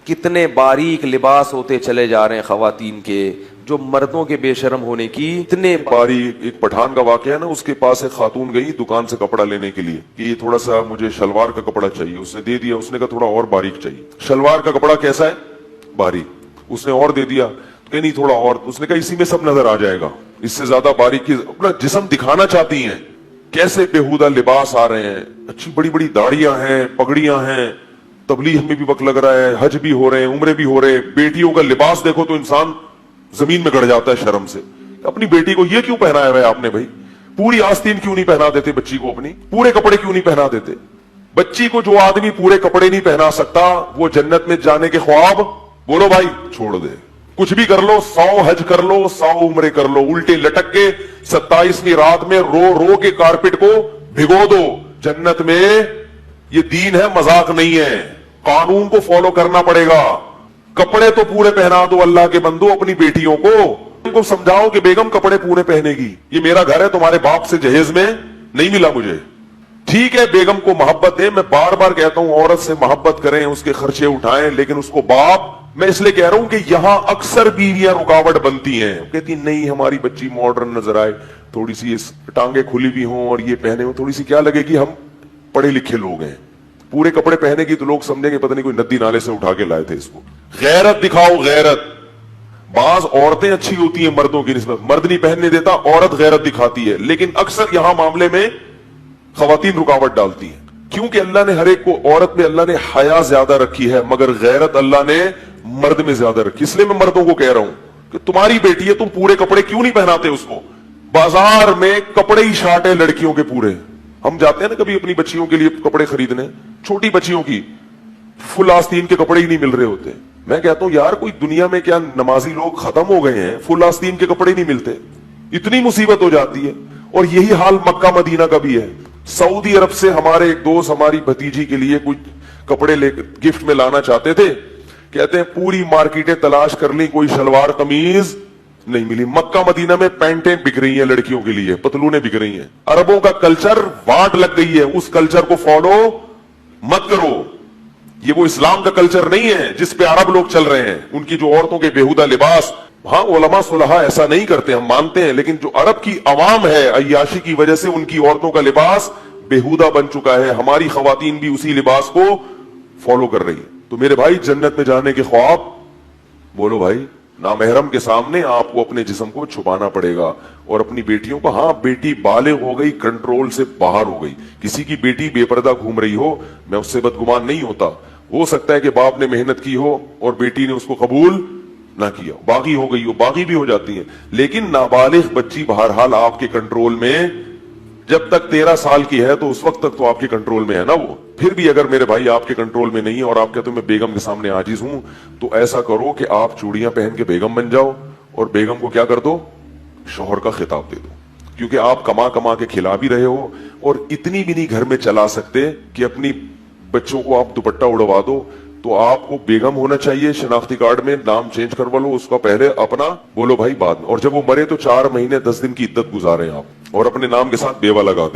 کتنے باریک لباس ہوتے چلے جا رہے ہیں خواتین کے، جو مردوں کے بے شرم ہونے کی اتنے باریک. ایک پٹھان کا واقعہ ہے نا، اس کے پاس ایک خاتون گئی دکان سے کپڑا لینے کے لیے کہ یہ تھوڑا سا مجھے شلوار کا کپڑا چاہیے. اس نے دے دیا. اس نے کہا تھوڑا اور باریک چاہیے. شلوار کا کپڑا کیسا ہے؟ باریک. اس نے اور دے دیا کہ نہیں تھوڑا اور. اس نے کہا اسی میں سب نظر آ جائے گا، اس سے زیادہ باریک کی. اپنا جسم دکھانا چاہتی ہیں. کیسے بےہودہ لباس آ رہے ہیں، اچھی بڑی بڑی داڑیاں ہیں، پگڑیاں ہیں، تبلیغ میں بھی وقت لگ رہا ہے، حج بھی ہو رہے ہیں، عمرے بھی ہو رہے ہیں. بیٹیوں کا لباس دیکھو تو انسان زمین میں گڑ جاتا ہے شرم سے. اپنی بیٹی کو یہ کیوں پہنایا ہوا ہے آپ نے بھائی؟ پوری آستین کیوں نہیں پہنا دیتے بچی کو؟ اپنی پورے کپڑے کیوں نہیں پہنا دیتے بچی کو؟ جو آدمی پورے کپڑے نہیں پہنا سکتا وہ جنت میں جانے کے خواب بولو بھائی چھوڑ دے. کچھ بھی کر لو، 100 حج کر لو، 100 عمرے کر لو، الٹے لٹک کے 27ویں رات میں رو رو کے کارپٹ کو بھگو دو. جنت میں یہ دین ہے، مذاق نہیں ہے. قانون کو فالو کرنا پڑے گا. کپڑے تو پورے پہنا دو اللہ کے بندو اپنی بیٹیوں کو. ان کو سمجھاؤ کہ بیگم کپڑے پورے پہنے گی. یہ میرا گھر ہے، تمہارے باپ سے جہیز میں نہیں ملا مجھے. ٹھیک ہے بیگم کو محبت دیں. میں بار بار کہتا ہوں عورت سے محبت کریں، اس کے خرچے اٹھائیں، لیکن اس کو باپ. میں اس لیے کہہ رہا ہوں کہ یہاں اکثر بیویاں رکاوٹ بنتی ہیں. کہتی نہیں ہماری بچی ماڈرن نظر آئے، تھوڑی سی ٹانگیں کھلی بھی ہوں اور یہ پہنے ہوں، تھوڑی سی کیا لگے کہ ہم پڑھے لکھے لوگ ہیں. پورے کپڑے پہنے گی تو لوگ سمجھیں گے پتہ نہیں کوئی ندی نالے سے اٹھا کے لائے تھے اس کو. غیرت دکھاؤ، غیرت. بعض عورتیں اچھی ہوتی ہیں مردوں کی نسبت، مرد نہیں پہننے دیتا، عورت غیرت دکھاتی ہے. لیکن اکثر یہاں معاملے میں خواتین رکاوٹ ڈالتی ہیں. کیونکہ اللہ نے ہر ایک کو، عورت میں اللہ نے حیا زیادہ رکھی ہے، مگر غیرت اللہ نے مرد میں زیادہ رکھی. اس لیے میں مردوں کو کہہ رہا ہوں کہ تمہاری بیٹی ہے، تم پورے کپڑے کیوں نہیں پہناتے اس کو؟ بازار میں کپڑے ہی شارٹ ہیں لڑکیوں کے پورے. ہم جاتے ہیں نا کبھی اپنی بچیوں کے لیے کپڑے خریدنے، چھوٹی بچیوں کی فل آستین کے کپڑے ہی نہیں مل رہے ہوتے. میں کہتا ہوں یار کوئی دنیا میں کیا نمازی لوگ ختم ہو گئے ہیں؟ فل آستین کے کپڑے نہیں ملتے، اتنی مصیبت ہو جاتی ہے. اور یہی حال مکہ مدینہ کا بھی ہے. سعودی عرب سے ہمارے ایک دوست ہماری بھتیجی کے لیے کچھ کپڑے لے گفٹ میں لانا چاہتے تھے. کہتے ہیں پوری مارکیٹیں تلاش کر لی، کوئی شلوار قمیض نہیں ملی. مکہ مدینہ میں پینٹیں بک رہی ہیں لڑکیوں کے لیے، پتلونیں بک رہی ہیں. عربوں کا کلچر واٹ لگ گئی ہے، اس کلچر کو فالو مت کرو. یہ وہ اسلام کا کلچر نہیں ہے جس پہ عرب لوگ چل رہے ہیں. ان کی جو عورتوں کے بےہودہ لباس، ہاں علماء صلحاء ایسا نہیں کرتے، ہم مانتے ہیں، لیکن جو عرب کی عوام ہے عیاشی کی وجہ سے ان کی عورتوں کا لباس بےہودہ بن چکا ہے. ہماری خواتین بھی اسی لباس کو فالو کر رہی ہے. تو میرے بھائی جنت میں جانے کے خواب بولو بھائی. نامحرم کے سامنے آپ کو اپنے جسم کو چھپانا پڑے گا. اور اپنی بیٹیوں کو، ہاں بیٹی بالغ ہو گئی، کنٹرول سے باہر ہو گئی، کسی کی بیٹی بے پردہ گھوم رہی ہو، میں اس سے بدگمان نہیں ہوتا. ہو سکتا ہے کہ باپ نے محنت کی ہو اور بیٹی نے اس کو قبول نہ کیا، باغی ہو گئی ہو، باغی بھی ہو جاتی ہیں. لیکن نابالغ بچی بہرحال آپ کے کنٹرول میں، جب تک 13 سال کی ہے تو اس وقت تک تو آپ کے کنٹرول میں ہے نا وہ. پھر بھی اگر میرے بھائی آپ کے کنٹرول میں نہیں ہے اور آپ کہتے ہیں میں بیگم کے سامنے عاجز ہوں، تو ایسا کرو کہ آپ چوڑیاں پہن کے بیگم بن جاؤ اور بیگم کو کیا کر دو؟ شوہر کا خطاب دے دو. کیونکہ آپ کما کما کے کھلا بھی رہے ہو اور اتنی بھی نہیں گھر میں چلا سکتے کہ اپنی بچوں کو آپ دوپٹہ اڑوا دو. تو آپ کو بیگم ہونا چاہیے. شناختی کارڈ میں نام چینج کروا لو اس کا، پہلے اپنا بولو بھائی بعد میں. اور جب وہ مرے تو 4 مہینے 10 دن کی عدت گزارے آپ اور اپنے نام کے ساتھ بیوہ لگا دیں.